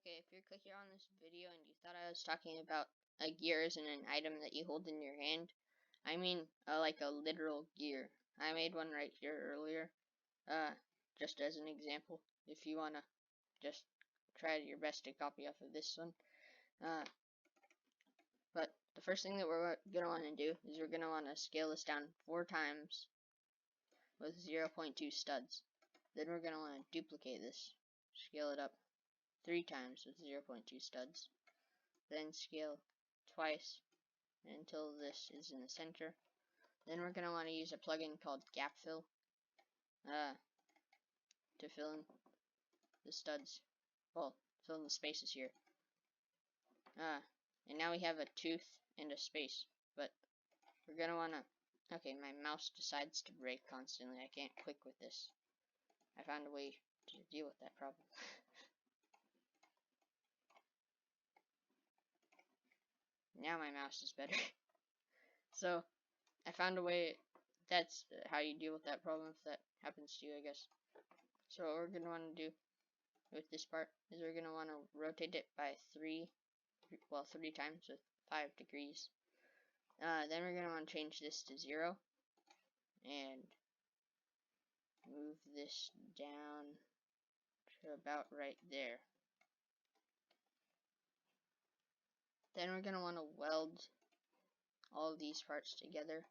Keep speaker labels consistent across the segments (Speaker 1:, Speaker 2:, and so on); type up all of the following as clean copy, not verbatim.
Speaker 1: Okay, if you're clicking on this video and you thought I was talking about a gear as in an item that you hold in your hand, I mean like a literal gear. I made one right here earlier, just as an example. If you wanna just try your best to copy off of this one. But the first thing that we're gonna want to do is we're gonna want to scale this down 4 times with 0.2 studs. Then we're gonna want to duplicate this, scale it up 3 times with 0.2 studs. Then scale twice until this is in the center. Then we're going to want to use a plugin called Gap Fill to fill in the studs, well, fill in the spaces here. And now we have a tooth and a space, but we're going to want to, okay, my mouse decides to break constantly. I can't click with this. I found a way to deal with that problem. Now my mouse is better. So I found a way. That's how you deal with that problem if that happens to you, I guess. So what we're going to want to do with this part is we're going to want to rotate it by 3 times with 5 degrees. Then we're going to want to change this to 0 and move this down to about right there. Then we're going to want to weld all of these parts together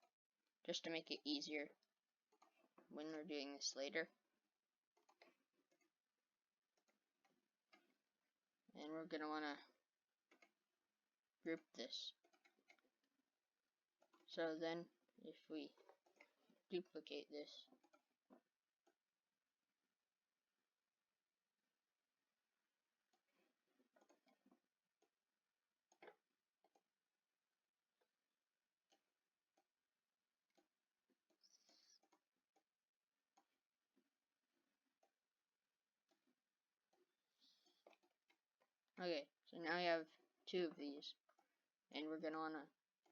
Speaker 1: just to make it easier when we're doing this later. And we're going to want to group this. So then if we duplicate this, okay, so now we have 2 of these, and we're going to want to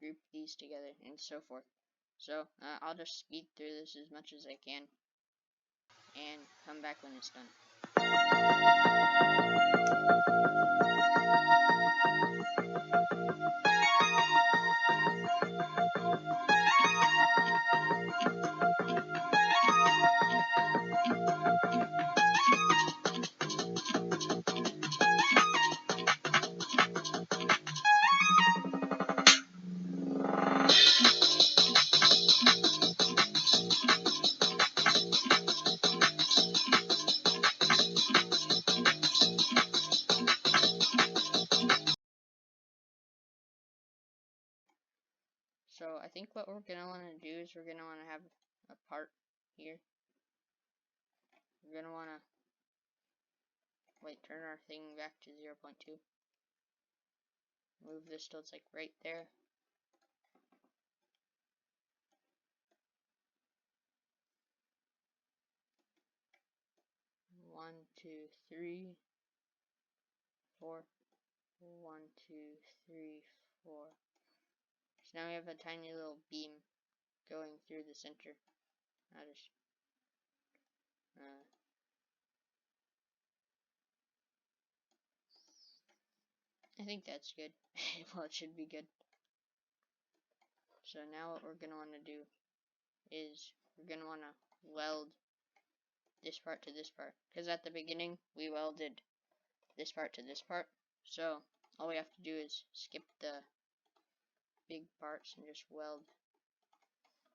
Speaker 1: group these together and so forth. So I'll just speed through this as much as I can and come back when it's done. So I think what we're going to want to do is we're going to want to have a part here. We're going to want to turn our thing back to 0.2. Move this till it's like right there. One, two, three, 4. 1, 2, 3, 4. So now we have a tiny little beam going through the center. I think that's good. Well, it should be good. So now what we're going to want to do is we're going to want to weld this part to this part. Because at the beginning, we welded this part to this part. So all we have to do is skip the big parts and just weld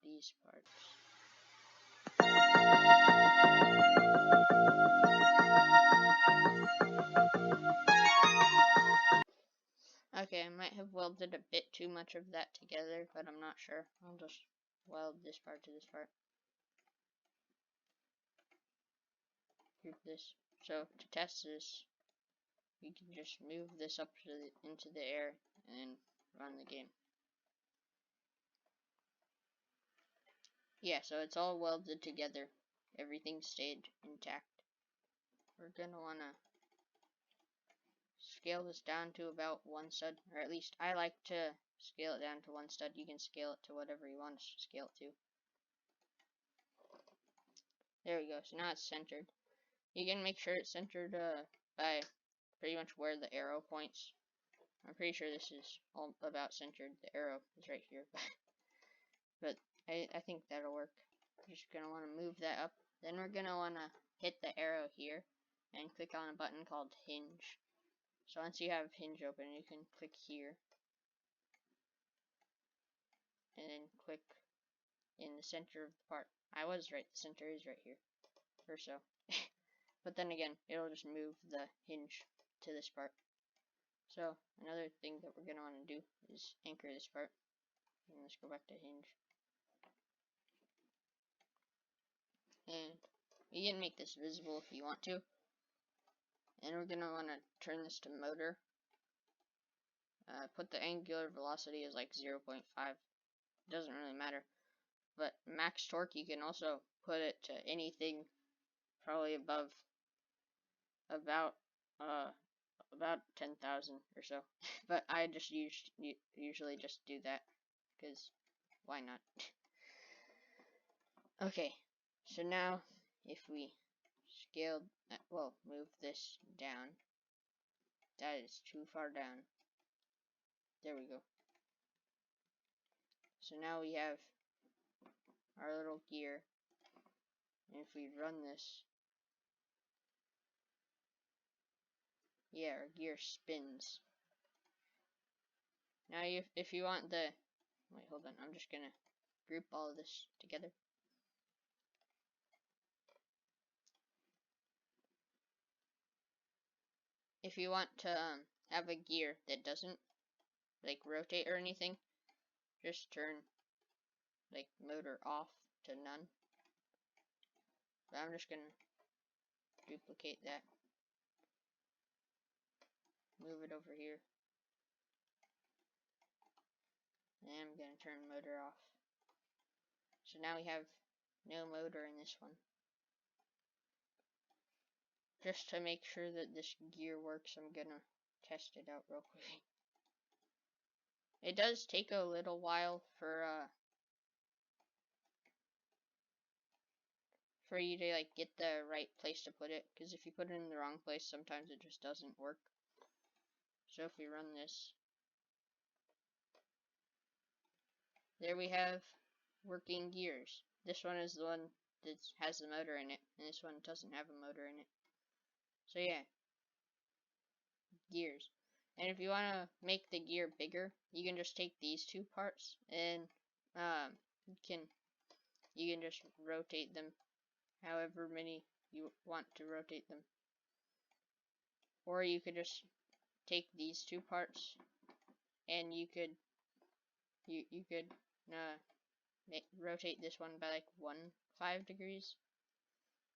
Speaker 1: these parts. Okay, I might have welded a bit too much of that together, but I'm not sure. I'll just weld this part to this part. Group this. So to test this, you can just move this up to into the air and run the game. Yeah, so it's all welded together. Everything stayed intact. We're gonna wanna scale this down to about 1 stud, or at least I like to scale it down to 1 stud. You can scale it to whatever you want to scale it to. There we go. So now it's centered. You can make sure it's centered by pretty much where the arrow points. I'm pretty sure this is all about centered. The arrow is right here, but I think that'll work. You're just gonna want to move that up. Then we're gonna want to hit the arrow here and click on a button called hinge. So once you have hinge open, you can click here and then click in the center of the part. I was right, the center is right here, or so. But then again, it'll just move the hinge to this part. So another thing that we're gonna want to do is anchor this part. And let's go back to hinge. And you can make this visible if you want to. And we're gonna want to turn this to motor. Put the angular velocity as like 0.5. Doesn't really matter. But max torque, you can also put it to anything probably above about 10,000 or so. But I just usually just do that because why not? Okay, so now if we scale, well, move this down. That is too far down. There we go. So now we have our little gear. And if we run this, yeah, our gear spins. Now if you want the, wait, hold on, I'm just gonna group all of this together. If you want to have a gear that doesn't like rotate or anything, just turn like motor off to none. But I'm just gonna duplicate that, move it over here, and I'm gonna turn motor off. So now we have no motor in this one. Just to make sure that this gear works, I'm gonna test it out real quick. It does take a little while for you to like get the right place to put it, because if you put it in the wrong place, sometimes it just doesn't work. So if we run this, there we have working gears. This one is the one that has the motor in it, and this one doesn't have a motor in it. So yeah, gears. And if you want to make the gear bigger, you can just take these two parts and you can just rotate them however many you want to rotate them. Or you could just take these two parts and you could rotate this one by like 1.5 degrees.